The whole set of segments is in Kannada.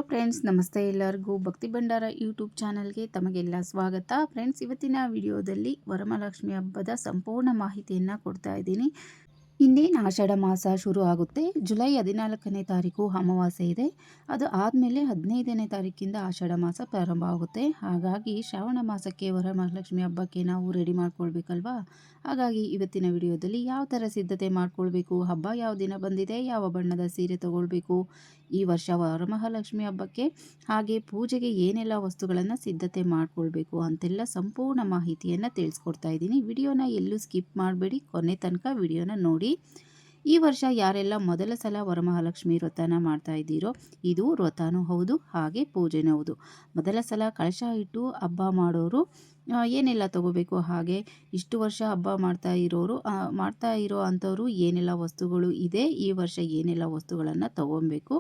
ಫ್ರೆಂಡ್ಸ್, ನಮಸ್ತೆ. ಎಲ್ಲರಿಗೂ ಭಕ್ತಿ ಭಂಡಾರ ಯೂಟ್ಯೂಬ್ ಚಾನಲ್ಗೆ ತಮಗೆಲ್ಲ ಸ್ವಾಗತ. ಫ್ರೆಂಡ್ಸ್, ಇವತ್ತಿನ ವಿಡಿಯೋದಲ್ಲಿ ವರಮಹಾಲಕ್ಷ್ಮಿ ಹಬ್ಬದ ಸಂಪೂರ್ಣ ಮಾಹಿತಿಯನ್ನು ಕೊಡ್ತಾ ಇದ್ದೀನಿ. ಇನ್ನೇನು ಆಷಾಢ ಮಾಸ ಶುರು ಆಗುತ್ತೆ. ಜುಲೈ 14ನೇ ತಾರೀಕು ಅಮಾವಾಸ್ಯೆ ಇದೆ. ಅದು ಆದಮೇಲೆ 15ನೇ ತಾರೀಕಿಂದ ಆಷಾಢ ಮಾಸ ಪ್ರಾರಂಭ ಆಗುತ್ತೆ. ಹಾಗಾಗಿ ಶ್ರಾವಣ ಮಾಸಕ್ಕೆ ವರಮಹಾಲಕ್ಷ್ಮಿ ಹಬ್ಬಕ್ಕೆ ನಾವು ರೆಡಿ ಮಾಡ್ಕೊಳ್ಬೇಕಲ್ವಾ. ಹಾಗಾಗಿ ಇವತ್ತಿನ ವಿಡಿಯೋದಲ್ಲಿ ಯಾವ ಥರ ಸಿದ್ಧತೆ ಮಾಡ್ಕೊಳ್ಬೇಕು, ಹಬ್ಬ ಯಾವ ದಿನ ಬಂದಿದೆ, ಯಾವ ಬಣ್ಣದ ಸೀರೆ ತಗೊಳ್ಬೇಕು, ಈ ವರ್ಷ ವರಮಹಾಲಕ್ಷ್ಮಿ ಹಬ್ಬಕ್ಕೆ ಹಾಗೆ ಪೂಜೆಗೆ ಏನೆಲ್ಲ ವಸ್ತುಗಳನ್ನು ಸಿದ್ಧತೆ ಮಾಡ್ಕೊಳ್ಬೇಕು ಅಂತೆಲ್ಲ ಸಂಪೂರ್ಣ ಮಾಹಿತಿಯನ್ನು ತಿಳಿಸ್ಕೊಡ್ತಾ ಇದ್ದೀನಿ. ವಿಡಿಯೋನ ಎಲ್ಲೂ ಸ್ಕಿಪ್ ಮಾಡಬೇಡಿ, ಕೊನೆ ತನಕ ವಿಡಿಯೋನ ನೋಡಿ. ಈ ವರ್ಷ ಯಾರೆಲ್ಲ ಮೊದಲ ಸಲ ವರಮಹಾಲಕ್ಷ್ಮಿ ವ್ರತನ ಮಾಡ್ತಾ ಇದ್ದೀರೋ, ಇದು ವ್ರತನೂ ಹೌದು ಹಾಗೆ ಪೂಜೆನೂ ಹೌದು. ಮೊದಲ ಸಲ ಕಳಶ ಇಟ್ಟು ಹಬ್ಬ ಮಾಡೋರು ಏನೆಲ್ಲ ತಗೋಬೇಕು, ಹಾಗೆ ಇಷ್ಟು ವರ್ಷ ಹಬ್ಬ ಮಾಡ್ತಾ ಇರೋ ಅಂಥವ್ರು ಏನೆಲ್ಲ ವಸ್ತುಗಳು ಇದೆ, ಈ ವರ್ಷ ಏನೆಲ್ಲ ವಸ್ತುಗಳನ್ನು ತಗೊಬೇಕು,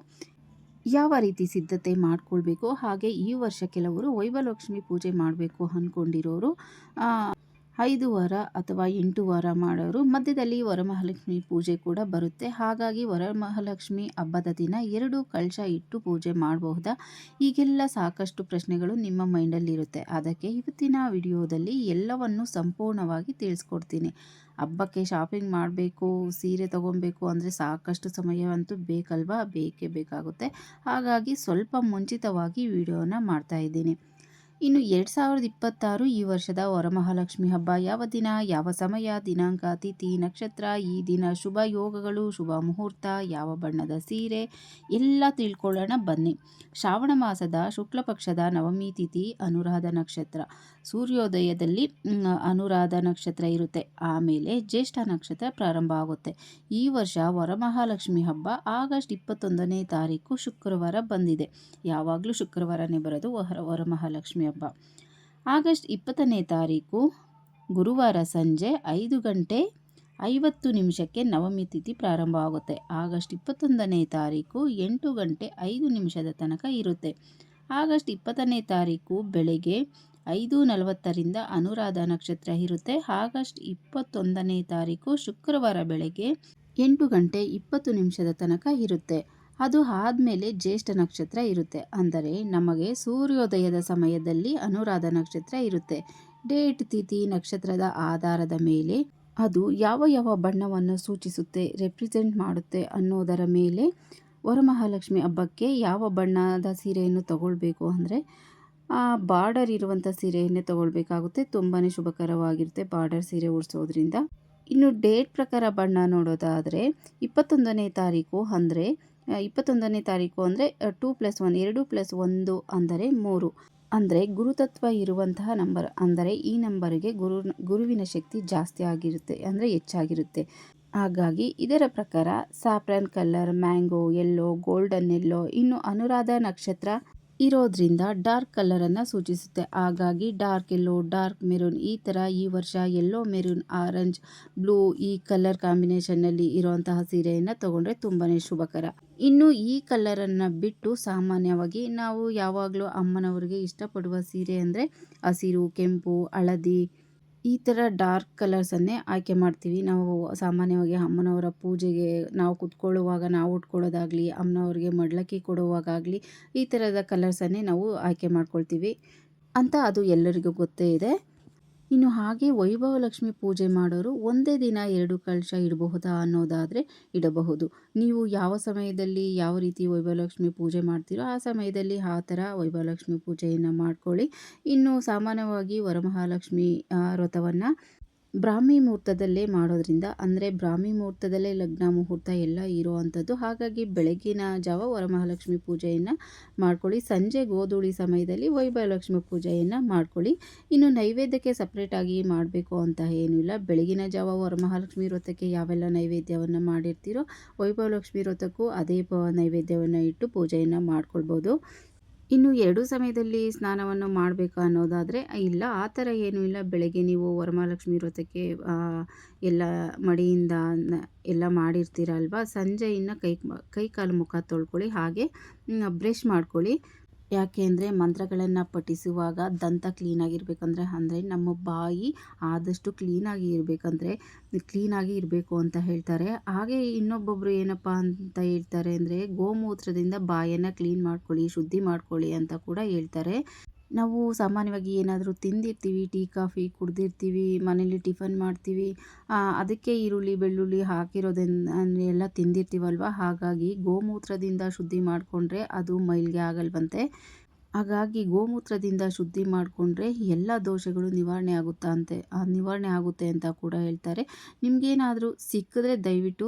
ಯಾವ ರೀತಿ ಸಿದ್ಧತೆ ಮಾಡ್ಕೊಳ್ಬೇಕು, ಹಾಗೆ ಈ ವರ್ಷ ಕೆಲವರು ವೈಭವಲಕ್ಷ್ಮಿ ಪೂಜೆ ಮಾಡಬೇಕು ಅಂದ್ಕೊಂಡಿರೋರು 5 ವಾರ ಅಥವಾ 8 ವಾರ ಮಾಡೋರು, ಮಧ್ಯದಲ್ಲಿ ವರಮಹಾಲಕ್ಷ್ಮಿ ಪೂಜೆ ಕೂಡ ಬರುತ್ತೆ. ಹಾಗಾಗಿ ವರಮಹಾಲಕ್ಷ್ಮಿ ಹಬ್ಬದ ದಿನ 2 ಕಳಶ ಇಟ್ಟು ಪೂಜೆ ಮಾಡಬಹುದಾ, ಹೀಗೆಲ್ಲ ಸಾಕಷ್ಟು ಪ್ರಶ್ನೆಗಳು ನಿಮ್ಮ ಮೈಂಡಲ್ಲಿರುತ್ತೆ. ಅದಕ್ಕೆ ಇವತ್ತಿನ ವಿಡಿಯೋದಲ್ಲಿ ಎಲ್ಲವನ್ನು ಸಂಪೂರ್ಣವಾಗಿ ತಿಳಿಸ್ಕೊಡ್ತೀನಿ. ಹಬ್ಬಕ್ಕೆ ಶಾಪಿಂಗ್ ಮಾಡಬೇಕು, ಸೀರೆ ತೊಗೊಬೇಕು ಅಂದರೆ ಸಾಕಷ್ಟು ಸಮಯವಂತೂ ಬೇಕಲ್ವಾ, ಬೇಕೇ ಬೇಕಾಗುತ್ತೆ. ಹಾಗಾಗಿ ಸ್ವಲ್ಪ ಮುಂಚಿತವಾಗಿ ವಿಡಿಯೋನ ಮಾಡ್ತಾಯಿದ್ದೀನಿ. ಇನ್ನು 2026 ಈ ವರ್ಷದ ವರಮಹಾಲಕ್ಷ್ಮಿ ಹಬ್ಬ ಯಾವ ದಿನ, ಯಾವ ಸಮಯ, ದಿನಾಂಕ, ತಿಥಿ, ನಕ್ಷತ್ರ, ಈ ದಿನ ಶುಭ ಯೋಗಗಳು, ಶುಭ ಮುಹೂರ್ತ, ಯಾವ ಬಣ್ಣದ ಸೀರೆ ಎಲ್ಲ ತಿಳ್ಕೊಳ್ಳೋಣ ಬನ್ನಿ. ಶ್ರಾವಣ ಮಾಸದ ಶುಕ್ಲ ಪಕ್ಷದ ನವಮಿ ತಿಥಿ ಅನುರಾಧ ನಕ್ಷತ್ರ, ಸೂರ್ಯೋದಯದಲ್ಲಿ ಅನುರಾಧ ನಕ್ಷತ್ರ ಇರುತ್ತೆ. ಆಮೇಲೆ ಜ್ಯೇಷ್ಠ ನಕ್ಷತ್ರ ಪ್ರಾರಂಭ ಆಗುತ್ತೆ. ಈ ವರ್ಷ ವರಮಹಾಲಕ್ಷ್ಮಿ ಹಬ್ಬ ಆಗಸ್ಟ್ 21ನೇ ತಾರೀಕು ಶುಕ್ರವಾರ ಬಂದಿದೆ. ಯಾವಾಗಲೂ ಶುಕ್ರವಾರನೇ ಬರೋದು ವರಮಹಾಲಕ್ಷ್ಮಿ ಹಬ್ಬ. ಆಗಸ್ಟ್ 20ನೇ ತಾರೀಕು ಗುರುವಾರ ಸಂಜೆ 5:50 ನವಮಿ ತಿಥಿ ಪ್ರಾರಂಭ ಆಗುತ್ತೆ. ಆಗಸ್ಟ್ 21ನೇ ತಾರೀಕು 8:05 ತನಕ ಇರುತ್ತೆ. ಆಗಸ್ಟ್ 20ನೇ ತಾರೀಕು ಬೆಳಗ್ಗೆ 5:40 ಅನುರಾಧ ನಕ್ಷತ್ರ ಇರುತ್ತೆ. ಆಗಸ್ಟ್ 21ನೇ ತಾರೀಕು ಶುಕ್ರವಾರ ಬೆಳಗ್ಗೆ 8:20 ತನಕ ಇರುತ್ತೆ. ಅದು ಆದಮೇಲೆ ಜ್ಯೇಷ್ಠ ನಕ್ಷತ್ರ ಇರುತ್ತೆ. ಅಂದರೆ ನಮಗೆ ಸೂರ್ಯೋದಯದ ಸಮಯದಲ್ಲಿ ಅನುರಾಧ ನಕ್ಷತ್ರ ಇರುತ್ತೆ. ಡೇಟ್, ತಿಥಿ, ನಕ್ಷತ್ರದ ಆಧಾರದ ಮೇಲೆ ಅದು ಯಾವ ಯಾವ ಬಣ್ಣವನ್ನು ಸೂಚಿಸುತ್ತೆ, ರೆಪ್ರೆಸೆಂಟ್ ಮಾಡುತ್ತೆ ಅನ್ನೋದರ ಮೇಲೆ ವರಮಹಾಲಕ್ಷ್ಮಿ ಹಬ್ಬಕ್ಕೆ ಯಾವ ಬಣ್ಣದ ಸೀರೆಯನ್ನು ತಗೊಳ್ಬೇಕು ಅಂದರೆ ಬಾರ್ಡರ್ ಇರುವಂಥ ಸೀರೆಯನ್ನೇ ತಗೊಳ್ಬೇಕಾಗುತ್ತೆ. ತುಂಬಾ ಶುಭಕರವಾಗಿರುತ್ತೆ ಬಾರ್ಡರ್ ಸೀರೆ ಉಡಿಸೋದ್ರಿಂದ. ಇನ್ನು ಡೇಟ್ ಪ್ರಕಾರ ಬಣ್ಣ ನೋಡೋದಾದರೆ 21ನೇ ತಾರೀಕು ಅಂದರೆ 2+1 2+1 ಅಂದರೆ 3 ಅಂದರೆ ಗುರುತತ್ವ ಇರುವಂತಹ ನಂಬರ್. ಅಂದರೆ ಈ ನಂಬರಿಗೆ ಗುರುವಿನ ಶಕ್ತಿ ಜಾಸ್ತಿ ಆಗಿರುತ್ತೆ, ಅಂದರೆ ಹೆಚ್ಚಾಗಿರುತ್ತೆ. ಹಾಗಾಗಿ ಇದರ ಪ್ರಕಾರ saffron colour, mango yellow, golden yellow, ಇನ್ನು ಅನುರಾಧ ನಕ್ಷತ್ರ ಇರೋದ್ರಿಂದ ಡಾರ್ಕ್ ಕಲರನ್ನು ಸೂಚಿಸುತ್ತೆ. ಹಾಗಾಗಿ ಡಾರ್ಕ್ ಯೆಲ್ಲೋ, ಡಾರ್ಕ್ ಮೆರೂನ್, ಈ ಥರ ಈ ವರ್ಷ ಯೆಲ್ಲೋ, ಮೆರೂನ್, ಆರೆಂಜ್, ಬ್ಲೂ ಈ ಕಲರ್ ಕಾಂಬಿನೇಷನ್ನಲ್ಲಿ ಇರುವಂತಹ ಸೀರೆಯನ್ನು ತಗೊಂಡ್ರೆ ತುಂಬಾ ಶುಭಕರ. ಇನ್ನು ಈ ಕಲರನ್ನು ಬಿಟ್ಟು ಸಾಮಾನ್ಯವಾಗಿ ನಾವು ಯಾವಾಗಲೂ ಅಮ್ಮನವ್ರಿಗೆ ಇಷ್ಟಪಡುವ ಸೀರೆ ಅಂದರೆ ಹಸಿರು, ಕೆಂಪು, ಹಳದಿ ಈ ಥರ ಡಾರ್ಕ್ ಕಲರ್ಸನ್ನೇ ಆಯ್ಕೆ ಮಾಡ್ತೀವಿ. ನಾವು ಸಾಮಾನ್ಯವಾಗಿ ಅಮ್ಮನವರ ಪೂಜೆಗೆ ನಾವು ಕುತ್ಕೊಳ್ಳುವಾಗ ನಾವು ಉಟ್ಕೊಳ್ಳೋದಾಗಲಿ, ಅಮ್ಮನವ್ರಿಗೆ ಮಡ್ಲಕ್ಕಿ ಕೊಡುವಾಗಲಿ ಈ ಥರದ ಕಲರ್ಸನ್ನೇ ನಾವು ಆಯ್ಕೆ ಮಾಡ್ಕೊಳ್ತೀವಿ ಅಂತ ಅದು ಎಲ್ಲರಿಗೂ ಗೊತ್ತೇ ಇದೆ. ಇನ್ನು ಹಾಗೆ ವೈಭವಲಕ್ಷ್ಮಿ ಪೂಜೆ ಮಾಡೋರು ಒಂದೇ ದಿನ 2 ಕಳಶ ಇಡಬಹುದಾ ಅನ್ನೋದಾದರೆ ಇಡಬಹುದು. ನೀವು ಯಾವ ಸಮಯದಲ್ಲಿ ಯಾವ ರೀತಿ ವೈಭವಲಕ್ಷ್ಮಿ ಪೂಜೆ ಮಾಡ್ತೀರೋ ಆ ಸಮಯದಲ್ಲಿ ಆ ಥರ ವೈಭವಲಕ್ಷ್ಮಿ ಪೂಜೆಯನ್ನು ಮಾಡ್ಕೊಳ್ಳಿ. ಇನ್ನು ಸಾಮಾನ್ಯವಾಗಿ ವರಮಹಾಲಕ್ಷ್ಮಿ ವ್ರತವನ್ನು ಬ್ರಾಹ್ಮಿ ಮುಹೂರ್ತದಲ್ಲೇ ಮಾಡೋದ್ರಿಂದ, ಅಂದರೆ ಬ್ರಾಹ್ಮಿ ಮುಹೂರ್ತದಲ್ಲೇ ಲಗ್ನ ಮುಹೂರ್ತ ಎಲ್ಲ ಇರೋ ಅಂಥದ್ದು. ಹಾಗಾಗಿ ಬೆಳಗಿನ ಜಾವ ವರಮಹಾಲಕ್ಷ್ಮಿ ಪೂಜೆಯನ್ನು ಮಾಡ್ಕೊಳ್ಳಿ. ಸಂಜೆ ಗೋಧೂಳಿ ಸಮಯದಲ್ಲಿ ವೈಭವಲಕ್ಷ್ಮಿ ಪೂಜೆಯನ್ನು ಮಾಡ್ಕೊಳ್ಳಿ. ಇನ್ನು ನೈವೇದ್ಯಕ್ಕೆ ಸಪ್ರೇಟಾಗಿ ಮಾಡಬೇಕು ಅಂತ ಏನೂ ಇಲ್ಲ. ಬೆಳಗಿನ ಜಾವ ವರಮಹಾಲಕ್ಷ್ಮಿ ವ್ರತಕ್ಕೆ ಯಾವೆಲ್ಲ ನೈವೇದ್ಯವನ್ನು ಮಾಡಿರ್ತೀರೋ ವೈಭವಲಕ್ಷ್ಮಿ ವ್ರತಕ್ಕೂ ಅದೇ ನೈವೇದ್ಯವನ್ನು ಇಟ್ಟು ಪೂಜೆಯನ್ನು ಮಾಡ್ಕೊಳ್ಬೋದು. ಇನ್ನು 2 ಸಮಯದಲ್ಲಿ ಸ್ನಾನವನ್ನು ಮಾಡಬೇಕಾ ಅನ್ನೋದಾದರೆ ಇಲ್ಲ, ಆ ಥರ ಏನೂ ಇಲ್ಲ. ಬೆಳಗ್ಗೆ ನೀವು ವರಮಹಾಲಕ್ಷ್ಮಿ ವ್ರತಕ್ಕೆ ಎಲ್ಲ ಮಡಿಯಿಂದ ಎಲ್ಲ ಮಾಡಿರ್ತೀರಲ್ವ, ಸಂಜೆ ಇನ್ನು ಕೈ ಕಾಲು ಮುಖ ತೊಳ್ಕೊಳ್ಳಿ, ಹಾಗೆ ಬ್ರಷ್ ಮಾಡ್ಕೊಳ್ಳಿ. ಯಾಕೆ ಅಂದರೆ ಮಂತ್ರಗಳನ್ನು ಪಠಿಸುವಾಗ ದಂತ ಕ್ಲೀನಾಗಿರ್ಬೇಕಂದ್ರೆ ಅಂದರೆ ನಮ್ಮ ಬಾಯಿ ಆದಷ್ಟು ಕ್ಲೀನಾಗಿ ಇರಬೇಕಂದ್ರೆ ಕ್ಲೀನಾಗಿ ಇರಬೇಕು ಅಂತ ಹೇಳ್ತಾರೆ. ಹಾಗೆ ಇನ್ನೊಬ್ಬೊಬ್ಬರು ಏನಪ್ಪ ಅಂತ ಹೇಳ್ತಾರೆ ಅಂದರೆ ಗೋಮೂತ್ರದಿಂದ ಬಾಯನ್ನು ಕ್ಲೀನ್ ಮಾಡ್ಕೊಳ್ಳಿ, ಶುದ್ಧಿ ಮಾಡ್ಕೊಳ್ಳಿ ಅಂತ ಕೂಡ ಹೇಳ್ತಾರೆ. ನಾವು ಸಾಮಾನ್ಯವಾಗಿ ಏನಾದರೂ ತಿಂದಿರ್ತೀವಿ, ಟೀ, ಕಾಫಿ ಕುಡ್ದಿರ್ತೀವಿ, ಮನೇಲಿ ಟಿಫನ್ ಮಾಡ್ತೀವಿ. ಅದಕ್ಕೆ ಈರುಳ್ಳಿ, ಬೆಳ್ಳುಳ್ಳಿ ಎಲ್ಲ ತಿಂದಿರ್ತೀವಲ್ವ. ಹಾಗಾಗಿ ಗೋಮೂತ್ರದಿಂದ ಶುದ್ಧಿ ಮಾಡಿಕೊಂಡ್ರೆ ಅದು ಮೈಲಿಗೆ ಆಗಲ್ವಂತೆ. ಹಾಗಾಗಿ ಗೋಮೂತ್ರದಿಂದ ಶುದ್ಧಿ ಮಾಡಿಕೊಂಡ್ರೆ ಎಲ್ಲ ದೋಷಗಳು ನಿವಾರಣೆ ಆಗುತ್ತೆ ಅಂತ ಕೂಡ ಹೇಳ್ತಾರೆ. ನಿಮಗೇನಾದರೂ ಸಿಕ್ಕಿದ್ರೆ ದಯವಿಟ್ಟು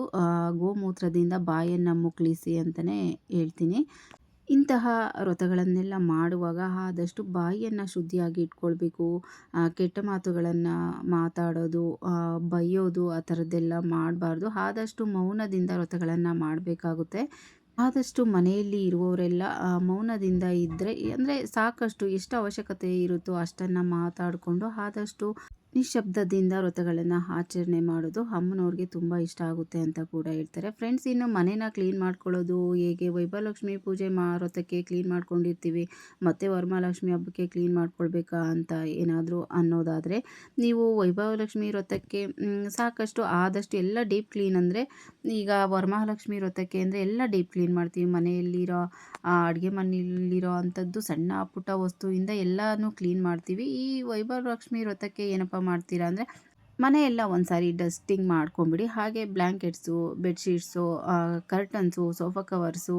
ಗೋಮೂತ್ರದಿಂದ ಬಾಯನ್ನು ಮುಕ್ಕಳಿಸಿ ಅಂತಲೇ ಹೇಳ್ತೀನಿ. ಇಂತಹ ವ್ರತಗಳನ್ನೆಲ್ಲ ಮಾಡುವಾಗ ಆದಷ್ಟು ಬಾಯಿಯನ್ನು ಶುದ್ಧಿಯಾಗಿ ಇಟ್ಕೊಳ್ಬೇಕು. ಕೆಟ್ಟ ಮಾತುಗಳನ್ನು ಮಾತಾಡೋದು, ಬೈಯೋದು ಆ ಥರದ್ದೆಲ್ಲ ಮಾಡಬಾರ್ದು. ಆದಷ್ಟು ಮೌನದಿಂದ ವ್ರತಗಳನ್ನು ಮಾಡಬೇಕಾಗುತ್ತೆ. ಆದಷ್ಟು ಮನೆಯಲ್ಲಿ ಇರುವವರೆಲ್ಲ ಮೌನದಿಂದ ಇದ್ದರೆ ಅಂದರೆ ಸಾಕಷ್ಟು ಎಷ್ಟು ಅವಶ್ಯಕತೆ ಇರುತ್ತೋ ಅಷ್ಟನ್ನು ಮಾತಾಡಿಕೊಂಡು ಆದಷ್ಟು ನಿಶ್ಶಬ್ದದಿಂದ ವ್ರತಗಳನ್ನು ಆಚರಣೆ ಮಾಡೋದು ಅಮ್ಮನವ್ರಿಗೆ ತುಂಬ ಇಷ್ಟ ಆಗುತ್ತೆ ಅಂತ ಕೂಡ ಹೇಳ್ತಾರೆ. ಫ್ರೆಂಡ್ಸ್, ಇನ್ನು ಮನೇನ ಕ್ಲೀನ್ ಮಾಡ್ಕೊಳ್ಳೋದು ಹೇಗೆ, ವೈಭವಲಕ್ಷ್ಮಿ ಪೂಜೆ ವ್ರತಕ್ಕೆ ಕ್ಲೀನ್ ಮಾಡ್ಕೊಂಡಿರ್ತೀವಿ, ಮತ್ತು ವರಮಹಾಲಕ್ಷ್ಮಿ ಹಬ್ಬಕ್ಕೆ ಕ್ಲೀನ್ ಮಾಡ್ಕೊಳ್ಬೇಕಾ ಅಂತ ಏನಾದರೂ ಅನ್ನೋದಾದರೆ, ನೀವು ವೈಭವಲಕ್ಷ್ಮಿ ವ್ರತಕ್ಕೆ ಸಾಕಷ್ಟು ಆದಷ್ಟು ಎಲ್ಲ ಡೀಪ್ ಕ್ಲೀನ್ ಅಂದರೆ ಈಗ ವರಮಹಾಲಕ್ಷ್ಮಿ ವ್ರತಕ್ಕೆ ಅಂದರೆ ಎಲ್ಲ ಡೀಪ್ ಕ್ಲೀನ್ ಮಾಡ್ತೀವಿ. ಮನೆಯಲ್ಲಿರೋ ಅಡುಗೆ ಮನೆಯಲ್ಲಿರೋ ಅಂಥದ್ದು ಸಣ್ಣ ಪುಟ್ಟ ವಸ್ತುವಿಂದ ಎಲ್ಲನೂ ಕ್ಲೀನ್ ಮಾಡ್ತೀವಿ. ಈ ವೈಭವಲಕ್ಷ್ಮಿ ವ್ರತಕ್ಕೆ ಏನಪ್ಪ ಮಾಡ್ತೀರಾ ಅಂದರೆ ಮನೆಯೆಲ್ಲ ಒಂದು ಸಾರಿ ಡಸ್ಟಿಂಗ್ ಮಾಡ್ಕೊಂಬಿಡಿ. ಹಾಗೆ blankets, bedsheets, curtains, sofa covers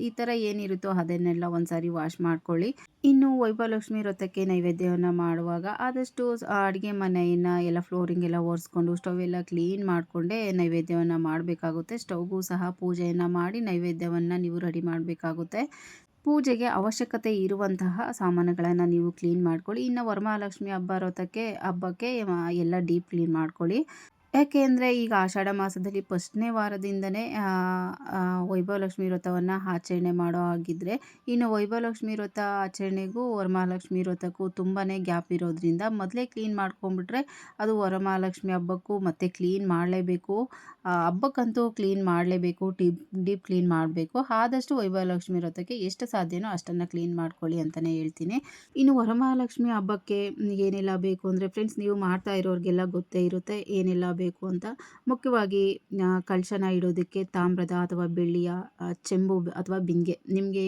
ಈ ಥರ ಏನಿರುತ್ತೋ ಅದನ್ನೆಲ್ಲ ಒಂದು ಸಾರಿ ವಾಶ್ ಮಾಡ್ಕೊಳ್ಳಿ. ಇನ್ನು ವೈಭವಲಕ್ಷ್ಮಿ ವ್ರತಕ್ಕೆ ನೈವೇದ್ಯವನ್ನು ಮಾಡುವಾಗ ಆದಷ್ಟು ಅಡುಗೆ ಮನೆಯನ್ನು ಎಲ್ಲ ಫ್ಲೋರಿಂಗ್ ಎಲ್ಲ ಒರೆಸ್ಕೊಂಡು ಸ್ಟವ್ ಎಲ್ಲ ಕ್ಲೀನ್ ಮಾಡಿಕೊಂಡೇ ನೈವೇದ್ಯವನ್ನು ಮಾಡಬೇಕಾಗುತ್ತೆ. ಸ್ಟವ್ಗೂ ಸಹ ಪೂಜೆಯನ್ನು ಮಾಡಿ ನೈವೇದ್ಯವನ್ನು ನೀವು ರೆಡಿ ಮಾಡಬೇಕಾಗುತ್ತೆ. ಪೂಜೆಗೆ ಅವಶ್ಯಕತೆ ಇರುವಂತಹ ಸಾಮಾನುಗಳನ್ನು ನೀವು ಕ್ಲೀನ್ ಮಾಡ್ಕೊಳ್ಳಿ. ಇನ್ನು ವರಮಹಾಲಕ್ಷ್ಮಿ ಹಬ್ಬಕ್ಕೆ ಎಲ್ಲ ಡೀಪ್ ಕ್ಲೀನ್ ಮಾಡ್ಕೊಳ್ಳಿ. ಯಾಕೆ ಅಂದರೆ ಈಗ ಆಷಾಢ ಮಾಸದಲ್ಲಿ ಫಸ್ಟ್ನೇ ವಾರದಿಂದನೇ ವೈಭವಲಕ್ಷ್ಮಿ ವ್ರತವನ್ನು ಆಚರಣೆ ಮಾಡೋ ಹಾಗಿದ್ರೆ ಇನ್ನು ವೈಭವಲಕ್ಷ್ಮಿ ವ್ರತ ಆಚರಣೆಗೂ ವರಮಹಾಲಕ್ಷ್ಮಿ ವ್ರತಕ್ಕೂ ತುಂಬಾ ಗ್ಯಾಪ್ ಇರೋದ್ರಿಂದ ಮೊದಲೇ ಕ್ಲೀನ್ ಮಾಡ್ಕೊಂಡ್ಬಿಟ್ರೆ ಅದು ವರಮಹಾಲಕ್ಷ್ಮಿ ಹಬ್ಬಕ್ಕೂ ಮತ್ತೆ ಕ್ಲೀನ್ ಮಾಡಲೇಬೇಕು. ಹಬ್ಬಕ್ಕಂತೂ ಕ್ಲೀನ್ ಮಾಡಲೇಬೇಕು, ಡೀಪ್ ಕ್ಲೀನ್ ಮಾಡಬೇಕು. ಆದಷ್ಟು ವೈಭವಲಕ್ಷ್ಮಿ ವ್ರತಕ್ಕೆ ಎಷ್ಟು ಸಾಧ್ಯನೋ ಅಷ್ಟನ್ನು ಕ್ಲೀನ್ ಮಾಡ್ಕೊಳ್ಳಿ ಅಂತಲೇ ಹೇಳ್ತೀನಿ. ಇನ್ನು ವರಮಹಾಲಕ್ಷ್ಮಿ ಹಬ್ಬಕ್ಕೆ ಏನೆಲ್ಲ ಬೇಕು ಅಂದರೆ ಫ್ರೆಂಡ್ಸ್, ನೀವು ಮಾಡ್ತಾ ಇರೋರಿಗೆಲ್ಲ ಗೊತ್ತೇ ಇರುತ್ತೆ ಏನೆಲ್ಲ ಬೇಕು ಅಂತ. ಮುಖ್ಯವಾಗಿ ಕಳಶನ ಇಡೋದಕ್ಕೆ ತಾಮ್ರದ ಅಥವಾ ಬೆಳ್ಳಿಯ ಚೆಂಬು ಅಥವಾ ಬಿಂದಿಗೆ, ನಿಮಗೆ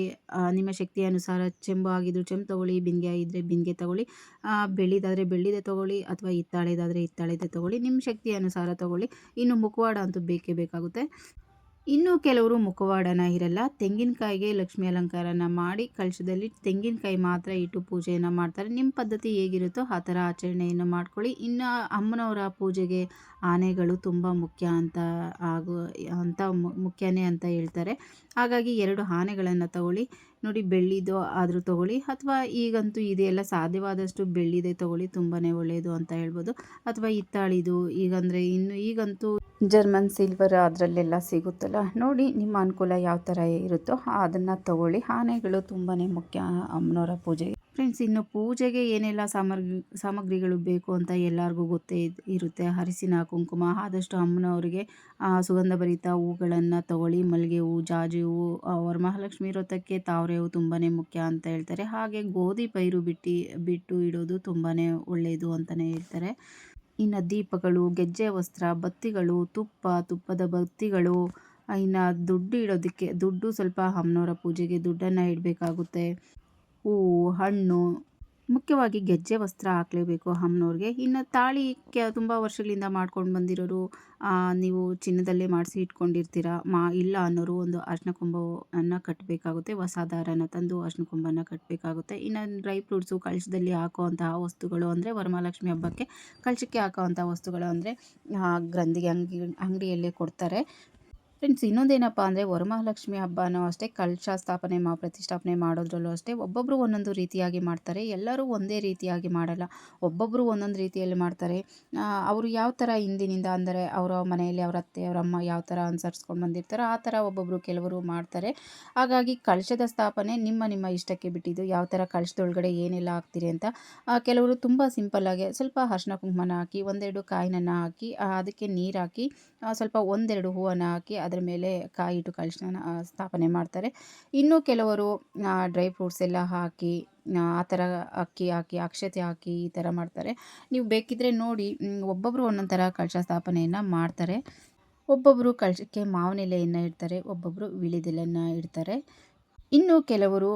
ನಿಮ್ಮ ಶಕ್ತಿಯ ಅನುಸಾರ ಚೆಂಬು ಆಗಿದ್ರು ಚೆಂಬು ತೊಗೊಳ್ಳಿ, ಬಿಂದಿಗೆ ಆಗಿದ್ದರೆ ಬಿಂದಿಗೆ ತೊಗೊಳ್ಳಿ, ಬೆಳ್ಳಿದಾದರೆ ಬೆಳ್ಳಿದೆ ತೊಗೊಳ್ಳಿ ಅಥವಾ ಹಿತ್ತಾಳೆದಾದರೆ ಹಿತ್ತಾಳೆದೆ ತೊಗೊಳ್ಳಿ, ನಿಮ್ಮ ಶಕ್ತಿಯ ಅನುಸಾರ ತೊಗೊಳ್ಳಿ. ಇನ್ನು ಮುಖವಾಡ ಅಂತೂ ಬೇಕೇ ಬೇಕಾಗುತ್ತೆ. ಇನ್ನು ಕೆಲವರು ಮುಖವಾಡನ ಇರಲ್ಲ, ತೆಂಗಿನಕಾಯಿಗೆ ಲಕ್ಷ್ಮಿ ಅಲಂಕಾರನ ಮಾಡಿ ಕಳಶದಲ್ಲಿ ತೆಂಗಿನಕಾಯಿ ಮಾತ್ರ ಇಟ್ಟು ಪೂಜೆಯನ್ನು ಮಾಡ್ತಾರೆ. ನಿಮ್ಮ ಪದ್ಧತಿ ಹೇಗಿರುತ್ತೋ ಆ ಥರ ಆಚರಣೆಯನ್ನು ಮಾಡ್ಕೊಳ್ಳಿ. ಇನ್ನು ಅಮ್ಮನವರ ಪೂಜೆಗೆ ಆನೆಗಳು ತುಂಬ ಮುಖ್ಯ ಮುಖ್ಯನೇ ಅಂತ ಹೇಳ್ತಾರೆ. ಹಾಗಾಗಿ 2 ಆನೆಗಳನ್ನು ತಗೊಳ್ಳಿ. ನೋಡಿ, ಬೆಳ್ಳಿದು ಆದರೂ ತೊಗೊಳ್ಳಿ ಅಥವಾ ಈಗಂತೂ ಇದೆಲ್ಲ ಸಾಧ್ಯವಾದಷ್ಟು ಬೆಳ್ಳಿದೆ ತೊಗೊಳ್ಳಿ, ತುಂಬಾ ಒಳ್ಳೆಯದು ಅಂತ ಹೇಳ್ಬೋದು. ಅಥವಾ ಹಿತ್ತಾಳಿದು ಈಗಂತೂ ಜರ್ಮನ್ ಸಿಲ್ವರ್ ಅದರಲ್ಲೆಲ್ಲ ಸಿಗುತ್ತಲ್ಲ, ನೋಡಿ ನಿಮ್ಮ ಅನುಕೂಲ ಯಾವ ಥರ ಇರುತ್ತೋ ಅದನ್ನು ತಗೊಳ್ಳಿ. ಆನೆಗಳು ತುಂಬಾ ಮುಖ್ಯ ಅಮ್ಮನವರ ಪೂಜೆಗೆ. ಫ್ರೆಂಡ್ಸ್, ಇನ್ನು ಪೂಜೆಗೆ ಏನೆಲ್ಲ ಸಾಮಗ್ರಿಗಳು ಬೇಕು ಅಂತ ಎಲ್ಲರಿಗೂ ಗೊತ್ತೇ ಇರುತ್ತೆ. ಅರಿಶಿನ, ಕುಂಕುಮ, ಆದಷ್ಟು ಅಮ್ಮನವರಿಗೆ ಸುಗಂಧಭರಿತ ಹೂಗಳನ್ನು ತಗೊಳ್ಳಿ. ಮಲ್ಲಿಗೆ ಹೂವು, ಜಾಜಿ ಹೂವು, ವರಮಹಾಲಕ್ಷ್ಮಿ ವ್ರತಕ್ಕೆ ತಾವರೆ ಹೂವು ತುಂಬಾ ಮುಖ್ಯ ಅಂತ ಹೇಳ್ತಾರೆ. ಹಾಗೆ ಗೋಧಿ ಪೈರು ಬಿಟ್ಟು ಇಡೋದು ತುಂಬಾ ಒಳ್ಳೆಯದು ಅಂತಲೇ ಹೇಳ್ತಾರೆ. ಇನ್ನು ದೀಪಗಳು, ಗೆಜ್ಜೆ ವಸ್ತ್ರ, ಬತ್ತಿಗಳು, ತುಪ್ಪದ ಬತ್ತಿಗಳು, ಇನ್ನು ದುಡ್ಡು ಸ್ವಲ್ಪ ಅಮ್ಮನವರ ಪೂಜೆಗೆ ದುಡ್ಡನ್ನು ಇಡಬೇಕಾಗುತ್ತೆ. ಹೂವು, ಹಣ್ಣು, ಮುಖ್ಯವಾಗಿ ಗೆಜ್ಜೆ ವಸ್ತ್ರ ಹಾಕಲೇಬೇಕು ಅಮ್ಮನವ್ರಿಗೆ. ಇನ್ನು ತಾಳಿ ತುಂಬ ವರ್ಷಗಳಿಂದ ಮಾಡ್ಕೊಂಡು ಬಂದಿರೋರು ನೀವು ಚಿನ್ನದಲ್ಲೇ ಮಾಡಿಸಿ ಇಟ್ಕೊಂಡಿರ್ತೀರ. ಇಲ್ಲ ಅನ್ನೋರು ಒಂದು ಅರಿಶಿನ ಕೊಂಬನ್ನು ಕಟ್ಟಬೇಕಾಗುತ್ತೆ. ಹೊಸ ದಾರನ ತಂದು ಅರಿಶಿನ ಕೊಂಬನ್ನು ಕಟ್ಟಬೇಕಾಗುತ್ತೆ. ಇನ್ನು ಡ್ರೈ ಫ್ರೂಟ್ಸು, ಕಳಶದಲ್ಲಿ ಹಾಕುವಂತಹ ವಸ್ತುಗಳು ಅಂದರೆ ವರಮಹಾಲಕ್ಷ್ಮಿ ಹಬ್ಬಕ್ಕೆ ಕಳಶಕ್ಕೆ ಹಾಕೋವಂಥ ವಸ್ತುಗಳು ಅಂದರೆ ಗ್ರಂಥಿಗೆ ಅಂಗಡಿಯಲ್ಲೇ ಕೊಡ್ತಾರೆ. ಫ್ರೆಂಡ್ಸ್, ಇನ್ನೊಂದೇನಪ್ಪ ಅಂದರೆ ವರಮಹಾಲಕ್ಷ್ಮಿ ಹಬ್ಬನೂ ಅಷ್ಟೇ ಕಲಶ ಸ್ಥಾಪನೆ ಪ್ರತಿಷ್ಠಾಪನೆ ಮಾಡೋದ್ರಲ್ಲೂ ಅಷ್ಟೇ ಒಬ್ಬೊಬ್ಬರು ಒಂದೊಂದು ರೀತಿಯಾಗಿ ಮಾಡ್ತಾರೆ. ಎಲ್ಲರೂ ಒಂದೇ ರೀತಿಯಾಗಿ ಮಾಡಲ್ಲ, ಒಬ್ಬೊಬ್ಬರು ಒಂದೊಂದು ರೀತಿಯಲ್ಲಿ ಮಾಡ್ತಾರೆ. ಅವರು ಯಾವ ಥರ ಹಿಂದಿನಿಂದ ಅಂದರೆ ಅವರ ಮನೆಯಲ್ಲಿ ಅವರ ಅತ್ತೆ ಅವರಮ್ಮ ಯಾವ ಥರ ಅನುಸರಿಸ್ಕೊಂಡು ಬಂದಿರ್ತಾರೋ ಆ ಥರ ಕೆಲವರು ಮಾಡ್ತಾರೆ. ಹಾಗಾಗಿ ಕಲಶದ ಸ್ಥಾಪನೆ ನಿಮ್ಮ ಇಷ್ಟಕ್ಕೆ ಬಿಟ್ಟಿದ್ದು, ಯಾವ ಥರ ಕಲಶದೊಳಗಡೆ ಏನೆಲ್ಲ ಹಾಕ್ತೀರಿ ಅಂತ. ಕೆಲವರು ತುಂಬ ಸಿಂಪಲ್ಲಾಗಿ ಸ್ವಲ್ಪ ಅರಿಶಿನ ಕುಂಕುಮನ ಹಾಕಿ 1-2 ಕಾಯಿನನ್ನು ಹಾಕಿ ಅದಕ್ಕೆ ನೀರು ಹಾಕಿ ಸ್ವಲ್ಪ 1-2 ಹೂವನ್ನು ಹಾಕಿ ಅದರ ಮೇಲೆ ಕಾಯಿ ಇಟ್ಟು ಸ್ಥಾಪನೆ ಮಾಡ್ತಾರೆ. ಇನ್ನು ಕೆಲವರು ಡ್ರೈ ಫ್ರೂಟ್ಸ್ ಎಲ್ಲ ಹಾಕಿ ಆ ಥರ ಅಕ್ಕಿ ಹಾಕಿ, ಅಕ್ಷತೆ ಹಾಕಿ ಈ ಥರ ಮಾಡ್ತಾರೆ. ನೀವು ಬೇಕಿದ್ದರೆ ನೋಡಿ, ಒಬ್ಬೊಬ್ಬರು ಒಂದೊಂದು ಥರ ಕಳಶ ಸ್ಥಾಪನೆಯನ್ನು ಮಾಡ್ತಾರೆ. ಒಬ್ಬೊಬ್ಬರು ಕಳಶಕ್ಕೆ ಮಾವಿನ ಎಲೆಯನ್ನು ಇಡ್ತಾರೆ, ಒಬ್ಬೊಬ್ಬರು ವೀಳ್ಯದೆಲೆಯನ್ನು ಇಡ್ತಾರೆ. ಇನ್ನು ಕೆಲವರು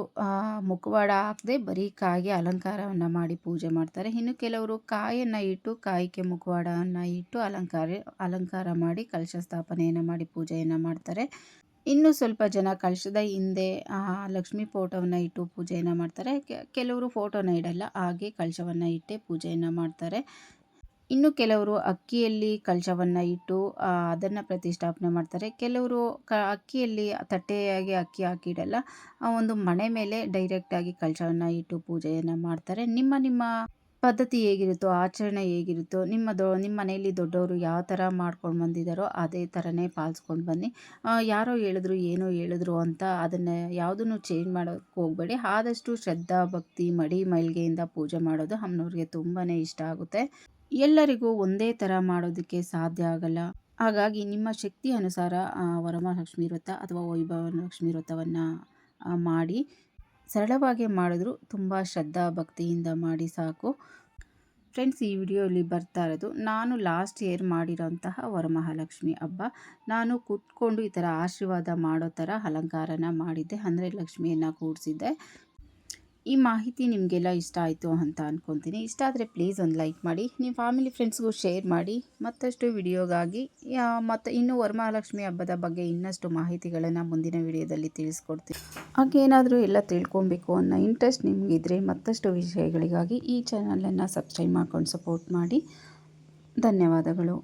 ಮುಖವಾಡ ಹಾಕದೆ ಬರೀ ಕಾಯಿಗೆ ಅಲಂಕಾರವನ್ನು ಮಾಡಿ ಪೂಜೆ ಮಾಡ್ತಾರೆ. ಇನ್ನು ಕೆಲವರು ಕಾಯನ್ನು ಇಟ್ಟು ಕಾಯಿಗೆ ಮುಖವಾಡವನ್ನು ಇಟ್ಟು ಅಲಂಕಾರ ಮಾಡಿ ಕಲಶ ಸ್ಥಾಪನೆಯನ್ನು ಮಾಡಿ ಪೂಜೆಯನ್ನು ಮಾಡ್ತಾರೆ. ಇನ್ನು ಸ್ವಲ್ಪ ಜನ ಕಲಶದ ಹಿಂದೆ ಲಕ್ಷ್ಮೀ ಫೋಟೋವನ್ನು ಇಟ್ಟು ಪೂಜೆಯನ್ನು ಮಾಡ್ತಾರೆ. ಕೆಲವರು ಫೋಟೋನ ಇಡಲ್ಲ, ಹಾಗೆ ಕಲಶವನ್ನು ಇಟ್ಟೇ ಪೂಜೆಯನ್ನು ಮಾಡ್ತಾರೆ. ಇನ್ನು ಕೆಲವರು ಅಕ್ಕಿಯಲ್ಲಿ ಕಲಶವನ್ನು ಇಟ್ಟು ಅದನ್ನು ಪ್ರತಿಷ್ಠಾಪನೆ ಮಾಡ್ತಾರೆ. ಕೆಲವರು ಅಕ್ಕಿಯಲ್ಲಿ ತಟ್ಟೆಯಾಗಿ ಅಕ್ಕಿ ಹಾಕಿಡಲ್ಲ, ಒಂದು ಮಣೆ ಮೇಲೆ ಡೈರೆಕ್ಟಾಗಿ ಕಲಶವನ್ನು ಇಟ್ಟು ಪೂಜೆಯನ್ನು ಮಾಡ್ತಾರೆ. ನಿಮ್ಮ ಪದ್ಧತಿ ಹೇಗಿರುತ್ತೋ, ಆಚರಣೆ ಹೇಗಿರುತ್ತೋ, ನಿಮ್ಮ ಮನೆಯಲ್ಲಿ ದೊಡ್ಡವರು ಯಾವ ಥರ ಮಾಡ್ಕೊಂಡು ಬಂದಿದ್ದಾರೋ ಅದೇ ಥರನೇ ಪಾಲಿಸ್ಕೊಂಡು ಬನ್ನಿ. ಯಾರೋ ಹೇಳಿದ್ರು, ಏನೋ ಹೇಳಿದ್ರು ಅಂತ ಅದನ್ನು ಯಾವುದನ್ನು ಚೇಂಜ್ ಮಾಡೋಕ್ಕೆ ಹೋಗಬೇಡಿ. ಆದಷ್ಟು ಶ್ರದ್ಧಾ ಭಕ್ತಿ ಮೈಲ್ಗೆಯಿಂದ ಪೂಜೆ ಮಾಡೋದು ಅಮ್ಮನವ್ರಿಗೆ ತುಂಬಾ ಇಷ್ಟ ಆಗುತ್ತೆ. ಎಲ್ಲರಿಗೂ ಒಂದೇ ಥರ ಮಾಡೋದಕ್ಕೆ ಸಾಧ್ಯ ಆಗಲ್ಲ. ಹಾಗಾಗಿ ನಿಮ್ಮ ಶಕ್ತಿ ಅನುಸಾರ ವರಮಹಾಲಕ್ಷ್ಮಿ ವ್ರತ ಅಥವಾ ವೈಭವಲಕ್ಷ್ಮಿ ವ್ರತವನ್ನು ಮಾಡಿ. ಸರಳವಾಗಿ ಮಾಡಿದ್ರು ತುಂಬ ಶ್ರದ್ಧಾ ಭಕ್ತಿಯಿಂದ ಮಾಡಿ ಸಾಕು. ಫ್ರೆಂಡ್ಸ್, ಈ ವಿಡಿಯೋಲಿ ಬರ್ತಾ ಇರೋದು ನಾನು ಲಾಸ್ಟ್ ಇಯರ್ ಮಾಡಿರೋಂತಹ ವರಮಹಾಲಕ್ಷ್ಮಿ ಹಬ್ಬ. ನಾನು ಕೂತ್ಕೊಂಡು ಈ ಥರ ಆಶೀರ್ವಾದ ಮಾಡೋ ಥರ ಅಲಂಕಾರನ ಮಾಡಿದ್ದೆ, ಅಂದರೆ ಲಕ್ಷ್ಮಿಯನ್ನು ಕೂಡಿಸಿದ್ದೆ. ಈ ಮಾಹಿತಿ ನಿಮಗೆಲ್ಲ ಇಷ್ಟ ಆಯಿತು ಅಂತ ಅಂದ್ಕೊತೀನಿ. ಇಷ್ಟ ಆದರೆ ಪ್ಲೀಸ್ ಒಂದು ಲೈಕ್ ಮಾಡಿ, ನಿಮ್ಮ ಫ್ಯಾಮಿಲಿ ಫ್ರೆಂಡ್ಸ್ಗೂ ಶೇರ್ ಮಾಡಿ. ಮತ್ತಷ್ಟು ವಿಡಿಯೋಗಾಗಿ ಮತ್ತು ಇನ್ನೂ ವರಮಹಾಲಕ್ಷ್ಮಿ ಹಬ್ಬದ ಬಗ್ಗೆ ಇನ್ನಷ್ಟು ಮಾಹಿತಿಗಳನ್ನು ಮುಂದಿನ ವಿಡಿಯೋದಲ್ಲಿ ತಿಳಿಸ್ಕೊಡ್ತೀನಿ. ಹಾಗೇನಾದರೂ ಎಲ್ಲ ತಿಳ್ಕೊಬೇಕು ಅನ್ನೋ ಇಂಟ್ರೆಸ್ಟ್ ನಿಮಗಿದ್ರೆ ಮತ್ತಷ್ಟು ವಿಷಯಗಳಿಗಾಗಿ ಈ ಚಾನಲನ್ನು ಸಬ್ಸ್ಕ್ರೈಬ್ ಮಾಡ್ಕೊಂಡು ಸಪೋರ್ಟ್ ಮಾಡಿ. ಧನ್ಯವಾದಗಳು.